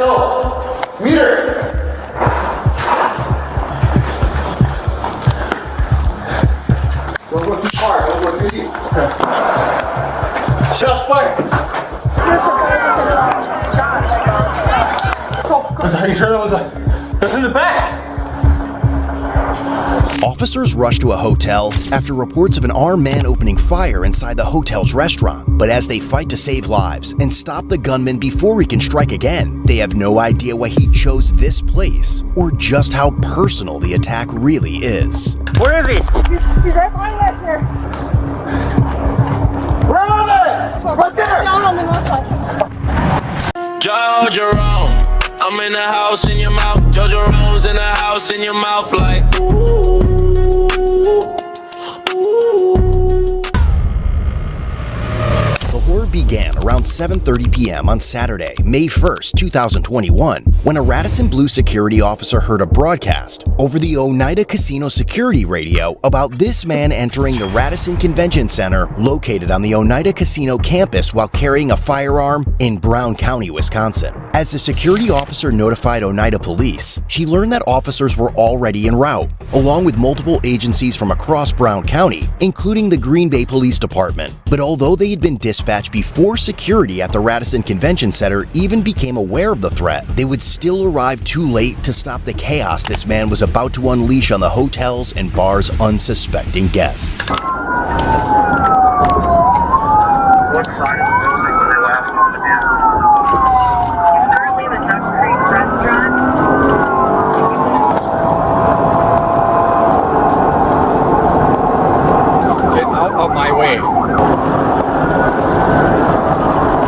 go. Meet her. Don't go too far. Don't go too deep. Okay. Shots fired. Here's the guy with the shot. Are you sure that was in the back? Officers rush to a hotel after reports of an armed man opening fire inside the hotel's restaurant. But as they fight to save lives and stop the gunman before he can strike again, they have no idea why he chose this place or just how personal the attack really is. Where is he? He's right behind us here. Where are they? Right there. Down on the north side. Joe Jerome, I'm in the house in your mouth. Joe Jerome's in the house in your mouth like ooh. The horror began around 7:30 p.m. on Saturday, May 1st, 2021, when a Radisson Blu security officer heard a broadcast over the Oneida Casino security radio about this man entering the Radisson Convention Center located on the Oneida Casino campus while carrying a firearm in Brown County, Wisconsin. As the security officer notified Oneida police, she learned that officers were already en route, along with multiple agencies from across Brown County, including the Green Bay Police Department. But although they had been dispatched before security at the Radisson Convention Center even became aware of the threat, they would still arrive too late to stop the chaos this man was about to unleash on the hotels and bars' unsuspecting guests. What side of the building were they last on the end? Currently the Duck Creek restaurant. Get out of my way.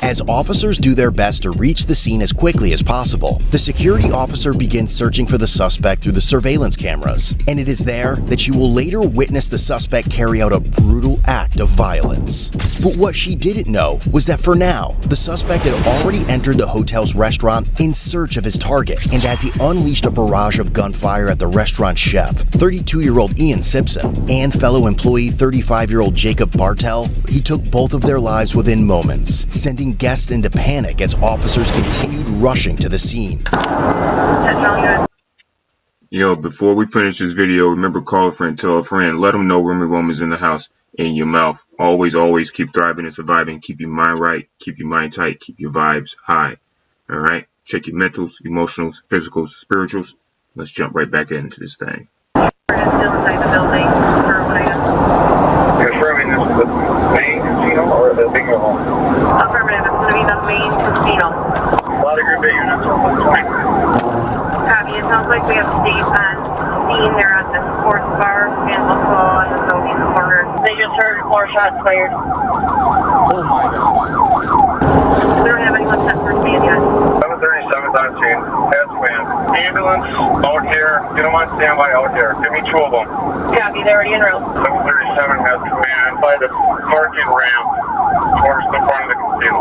As officers do their best to reach the scene as quickly as possible, the security officer begins searching for the suspect through the surveillance cameras, and it is there that you will later witness the suspect carry out a brutal act of violence. But what she didn't know was that for now, the suspect had already entered the hotel's restaurant in search of his target, and as he unleashed a barrage of gunfire at the restaurant chef, 32-year-old Ian Simpson, and fellow employee 35-year-old Jacob Bartel, he took both of their lives within moments, sending guests into panic as officers continued rushing to the scene. Yo, before we finish this video, remember, call a friend, tell a friend, let them know Remy Roman's in the house, in your mouth. Always keep thriving and surviving. Keep your mind right, keep your mind tight, keep your vibes high. All right, check your mentals, emotionals, physicals, spirituals. Let's jump right back into this thing. We're still inside the building for Oneida. Confirming this is the main casino or the bingo hall? Affirmative, it's going to be the main casino. A lot of Green Bay units on the point. Copy, it sounds like we have Steve on scene. They're at the sports bar and also on the southeast corner. They just heard 4 shots fired. Oh my God. We don't have anyone set for stand yet. 737's on scene. Has command. Ambulance out here. Get them on standby out here. Give me 2 of them. Copy, they're already en route. 737 has command by the parking ramp towards the front of the casino.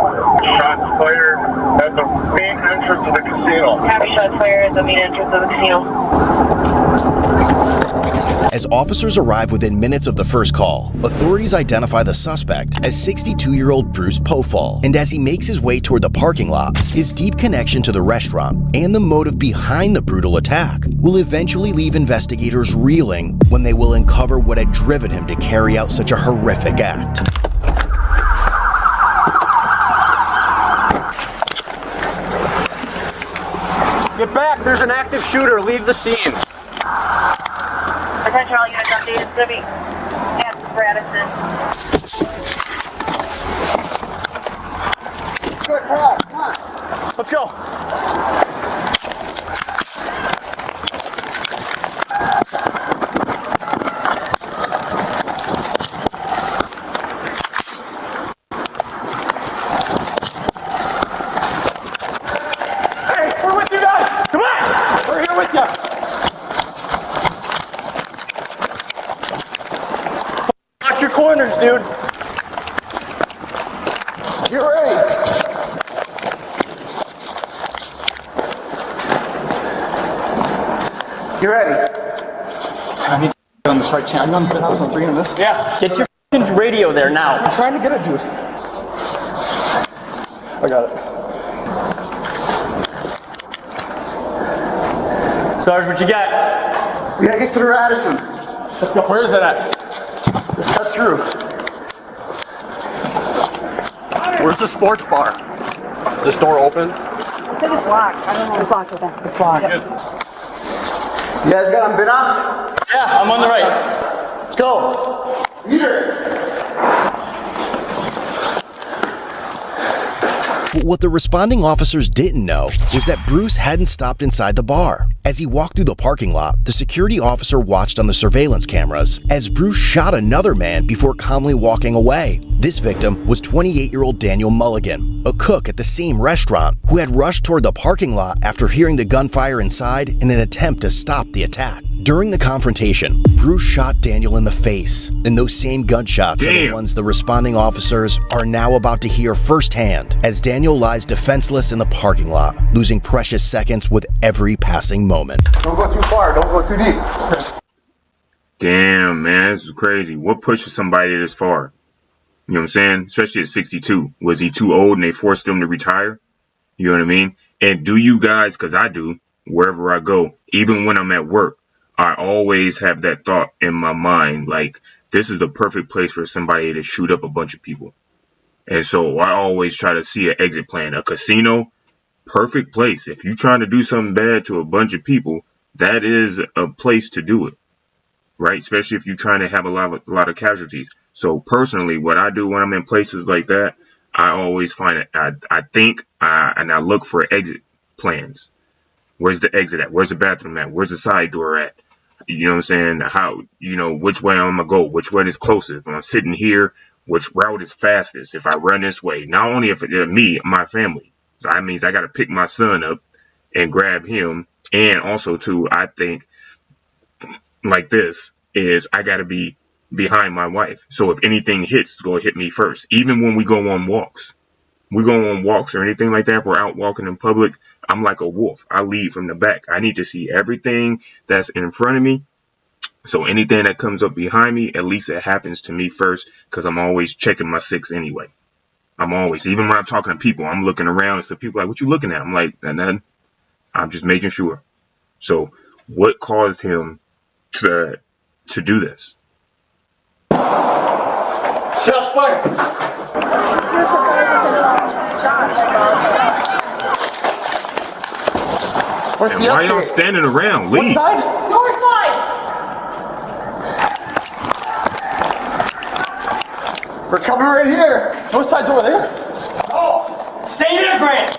Shots fired at the main entrance of the casino. Copy, shots fired at the main entrance of the casino. As officers arrive within minutes of the first call, authorities identify the suspect as 62-year-old Bruce Pofall, and as he makes his way toward the parking lot, his deep connection to the restaurant and the motive behind the brutal attack will eventually leave investigators reeling when they will uncover what had driven him to carry out such a horrific act. Get back, there's an active shooter. Leave the scene. Attention all units, updated Civic at Radisson. Good, come on. Let's go. Hey, we're with you guys. Come on. We're here with you. Watch your corners, dude. Get ready. You ready? I need to on this right channel. I'm on 3 on this. Yeah. Get your f***ing radio there now. I'm trying to get it, dude. I got it. Sarge, what you got? We gotta get to the Radisson. Let's go. Where is it at? Let's cut through. Where's the sports bar? Is this door open? I think it's locked. I don't know. It's locked, okay. It's locked. You guys got on bid ops? Yeah, I'm on the right. Let's go. Here. But what the responding officers didn't know was that Bruce hadn't stopped inside the bar. As he walked through the parking lot, the security officer watched on the surveillance cameras as Bruce shot another man before calmly walking away. This victim was 28-year-old Daniel Mulligan, a cook at the same restaurant, who had rushed toward the parking lot after hearing the gunfire inside in an attempt to stop the attack. During the confrontation, Bruce shot Daniel in the face, and those same gunshots are the ones the responding officers are now about to hear firsthand as Daniel lies defenseless in the parking lot, losing precious seconds with every passing moment. Don't go too far. Don't go too deep. Damn, man, this is crazy. What pushes somebody this far? You know what I'm saying? Especially at 62. Was he too old and they forced him to retire? You know what I mean? And do you guys, because I do, wherever I go, even when I'm at work, I always have that thought in my mind, like, this is the perfect place for somebody to shoot up a bunch of people. And so I always try to see an exit plan. A casino, perfect place. If you're trying to do something bad to a bunch of people, that is a place to do it, right? Especially if you're trying to have a lot of casualties. So personally, what I do when I'm in places like that, I always find it. I think and I look for exit plans. Where's the exit at? Where's the bathroom at? Where's the side door at? You know what I'm saying? How, you know, which way I'm going to go? Which way is closest? If I'm sitting here, which route is fastest? If I run this way, not only if it's me, my family. So that means I got to pick my son up and grab him. And also, too, I think like this is I got to be behind my wife. So if anything hits, it's going to hit me first. Even when we go on walks. We go on walks or anything like that. If we're out walking in public, I'm like a wolf. I lead from the back. I need to see everything that's in front of me. So anything that comes up behind me, at least it happens to me first, because I'm always checking my six anyway. I'm always, even when I'm talking to people, I'm looking around and so people are like, what you looking at? I'm like, nothing. I'm just making sure. So what caused him to do this? Shots fired. Here's the guy with the shot. What's And the why update? y'all standing around? Leave. What side? Your side! We're coming right here. What side's over there? Oh, Stay there, Grant!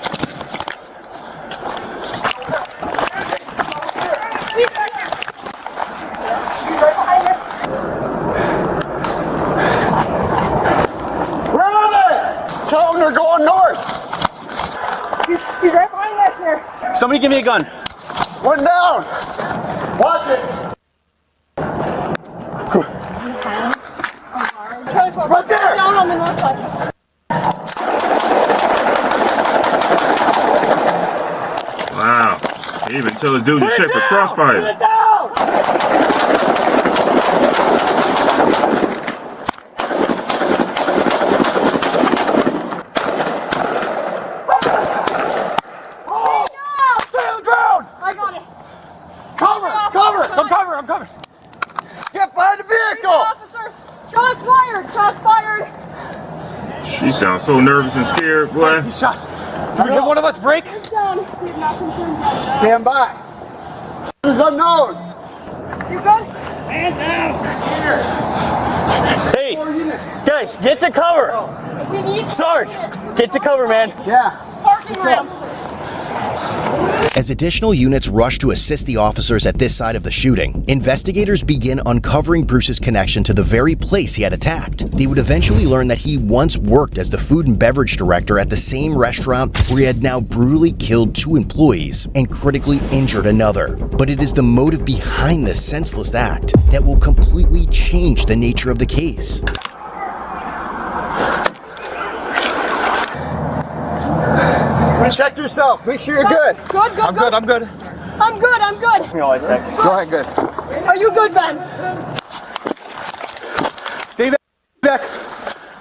He's right behind us. where are they? Tell them they're going north! He's right behind us here. Somebody give me a gun. One down. Watch it. Charlie 4, Right there. down on the north side. Wow. They even tell the dude to check for crossfire. Put it down. Stay on the ground! I got it. Cover. I'm covered, I'm covered. Get behind the vehicle. Officers, shots fired. Shots fired. She sounds so nervous and scared, boy. He's shot. Can we give one of us a break? It's down. We have not confirmed yet. Stand by. This is unknown. You good? Hey, guys, get to cover. We need Sarge, get to cover, man. Yeah. parking ramp. As additional units rush to assist the officers at this side of the shooting, investigators begin uncovering Bruce's connection to the very place he had attacked. They would eventually learn that he once worked as the food and beverage director at the same restaurant where he had now brutally killed 2 employees and critically injured another. But it is the motive behind this senseless act that will completely change the nature of the case. Check yourself. Make sure you're good. Good. I'm good. I'm good. No, I check. Go ahead, good. Are you good, Ben? Stay back.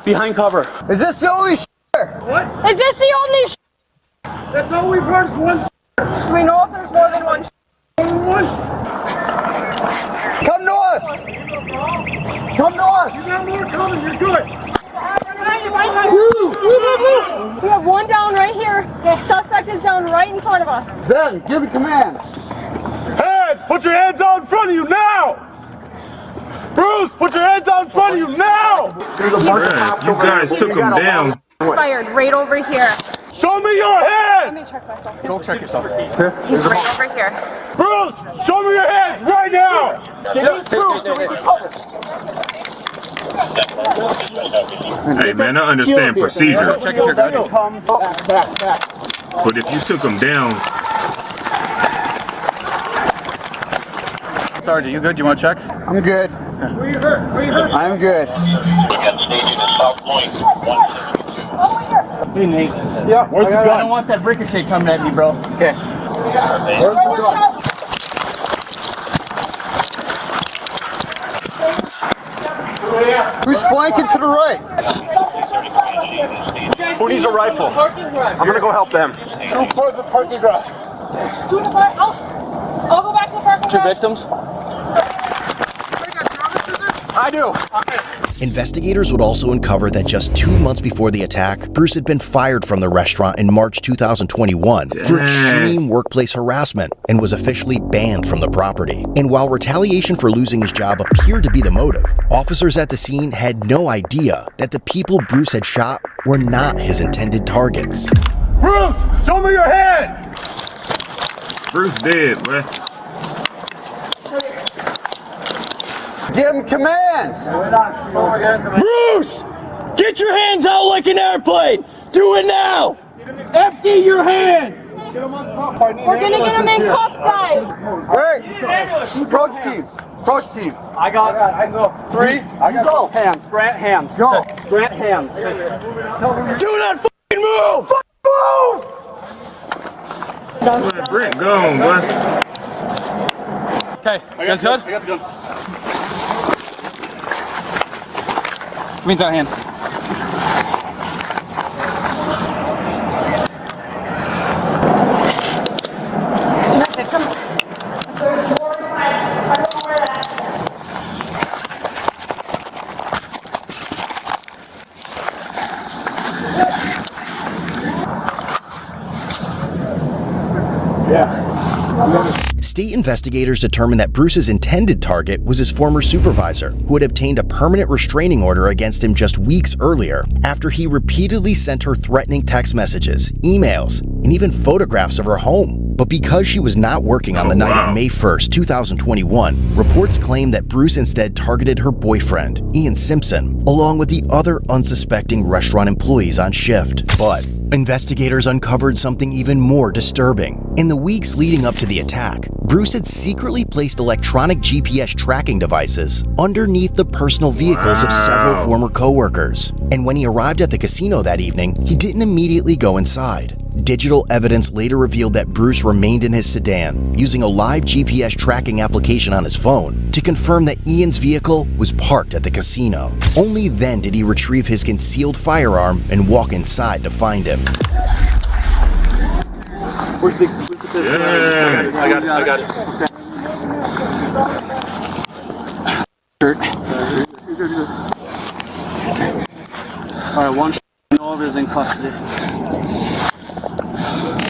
Behind cover. Is this the only Is this the only That's all we've heard is one. Do we know if there's more than one one? Come to us! Come to us! You got more coming, you're good. We have one down right here. The suspect is down right in front of us. Then, give me commands. Hands! Put your hands out in front of you now! Bruce, put your hands out in front of you now! Man, you guys took him down. Expired right over here. Show me your Let me hands! check myself. Go check yourself. He's right over here. Bruce, show me your hands right now! Hey man, I understand procedure, Check if you're good. but if you took him down, Sergeant, you good? You want to check? I'm good. Where you hurt? Where you hurt? I'm good. Hey, Nate. Yeah, where's the I gun? don't want that ricochet coming at me, bro. Okay. Where's the gun? Who's flanking to the right? Who needs a rifle? I'm gonna go help them. Two for the parking garage. I'll go back to the parking Two victims? I do. Investigators would also uncover that just 2 months before the attack, Bruce had been fired from the restaurant in March 2021 for extreme workplace harassment and was officially banned from the property. And while retaliation for losing his job appeared to be the motive, officers at the scene had no idea that the people Bruce had shot were not his intended targets. Bruce, show me your hands! Bruce dead, man. Give him commands. Bruce! Get your hands out like an airplane! Do it now! Empty your hands! We're gonna get him in cuffs, guys. Hey, approach team. Approach team. I go. Three. I got go. Hands. Grant hands. Go. Grant hands. Do not fucking move! Man, Brent gone, boy. Okay, you guys good? Means out hand. Victims. State investigators determined that Bruce's intended target was his former supervisor, who had obtained a permanent restraining order against him just weeks earlier after he repeatedly sent her threatening text messages, emails, and even photographs of her home. But because she was not working on the night of May 1st, 2021, reports claim that Bruce instead targeted her boyfriend, Ian Simpson, along with the other unsuspecting restaurant employees on shift. But investigators uncovered something even more disturbing. In the weeks leading up to the attack, Bruce had secretly placed electronic GPS tracking devices underneath the personal vehicles of several former co-workers. And when he arrived at the casino that evening, he didn't immediately go inside. Digital evidence later revealed that Bruce remained in his sedan, using a live GPS tracking application on his phone to confirm that Ian's vehicle was parked at the casino. Only then did he retrieve his concealed firearm and walk inside to find him. Where's the pistol? Yeah. I got it. Alright, one Nova is in custody.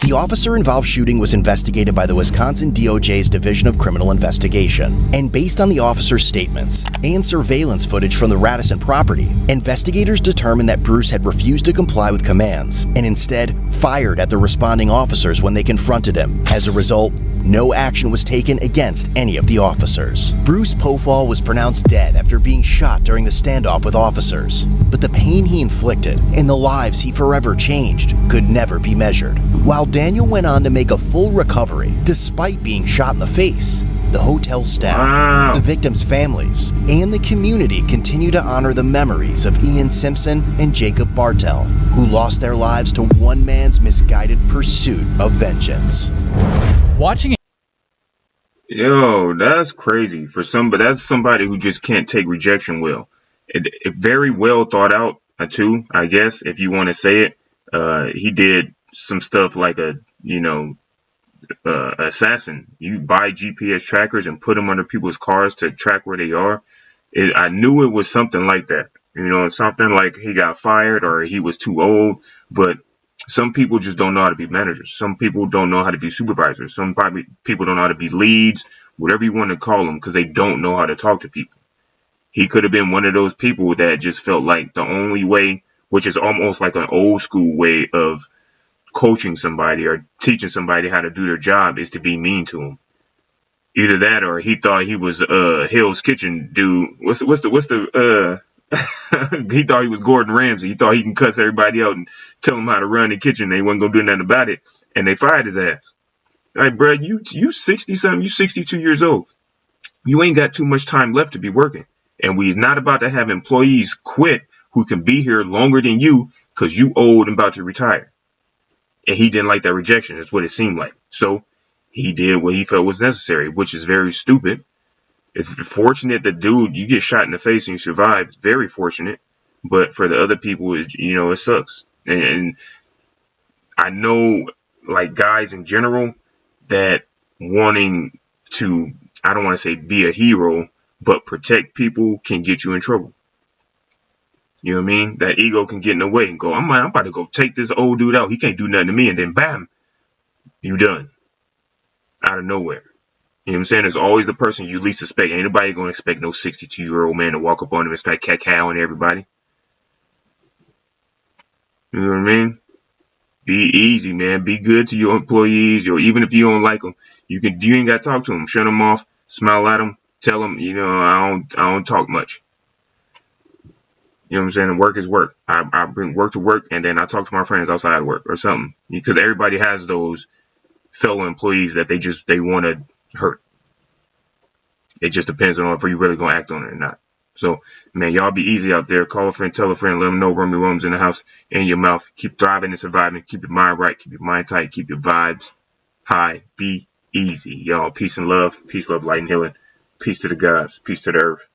The officer-involved shooting was investigated by the Wisconsin DOJ's Division of Criminal Investigation. And based on the officer's statements and surveillance footage from the Radisson property, investigators determined that Bruce had refused to comply with commands and instead fired at the responding officers when they confronted him. As a result, no action was taken against any of the officers. Bruce Pofall was pronounced dead after being shot during the standoff with officers. But the pain he inflicted and the lives he forever changed could never be measured. While Daniel went on to make a full recovery despite being shot in the face, the hotel staff, the victims' families, and the community continue to honor the memories of Ian Simpson and Jacob Bartell, who lost their lives to one man's misguided pursuit of vengeance. Watching. Yo, that's crazy. That's somebody who just can't take rejection well. It very well thought out, too, I guess, if you want to say it. He did some stuff like assassin. You buy GPS trackers and put them under people's cars to track where they are. I knew it was something like that. You know, something like he got fired or he was too old. But some people just don't know how to be managers. Some people don't know how to be supervisors. Some people don't know how to be leads, whatever you want to call them, because they don't know how to talk to people. He could have been one of those people that just felt like the only way, which is almost like an old school way of coaching somebody or teaching somebody how to do their job, is to be mean to them. Either that, or he thought he was Hell's Kitchen dude. What's the he thought he was Gordon Ramsay. He thought he can cuss everybody out and tell them how to run the kitchen. They wasn't gonna do nothing about it, and they fired his ass. Like, bro, you 60 something, you 62 years old. You ain't got too much time left to be working, and we're not about to have employees quit who can be here longer than you because you old and about to retire. And he didn't like that rejection. That's what it seemed like. So he did what he felt was necessary, which is very stupid. It's fortunate that, dude, you get shot in the face and you survive. It's very fortunate. But for the other people, it sucks. And I know, like, guys in general that wanting to, I don't want to say be a hero, but protect people can get you in trouble. You know what I mean? That ego can get in the way and go, I'm about to go take this old dude out. He can't do nothing to me. And then bam, you done. Out of nowhere. You know what I'm saying? There's always the person you least suspect. Ain't nobody going to expect no 62-year-old man to walk up on him and start cacao-ing everybody. You know what I mean? Be easy, man. Be good to your employees. Or even if you don't like them, you ain't got to talk to them. Shut them off. Smile at them. Tell them, I don't talk much. You know what I'm saying? And work is work. I bring work to work, and then I talk to my friends outside of work or something. Because everybody has those fellow employees that they want to hurt. It just depends on if you really going to act on it or not. So, man, y'all be easy out there. Call a friend, tell a friend, let them know Rummy Rome's in the house, in your mouth. Keep thriving and surviving. Keep your mind right. Keep your mind tight. Keep your vibes high. Be easy, y'all. Peace and love. Peace, love, light, and healing. Peace to the gods. Peace to the earth.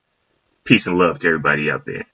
Peace and love to everybody out there.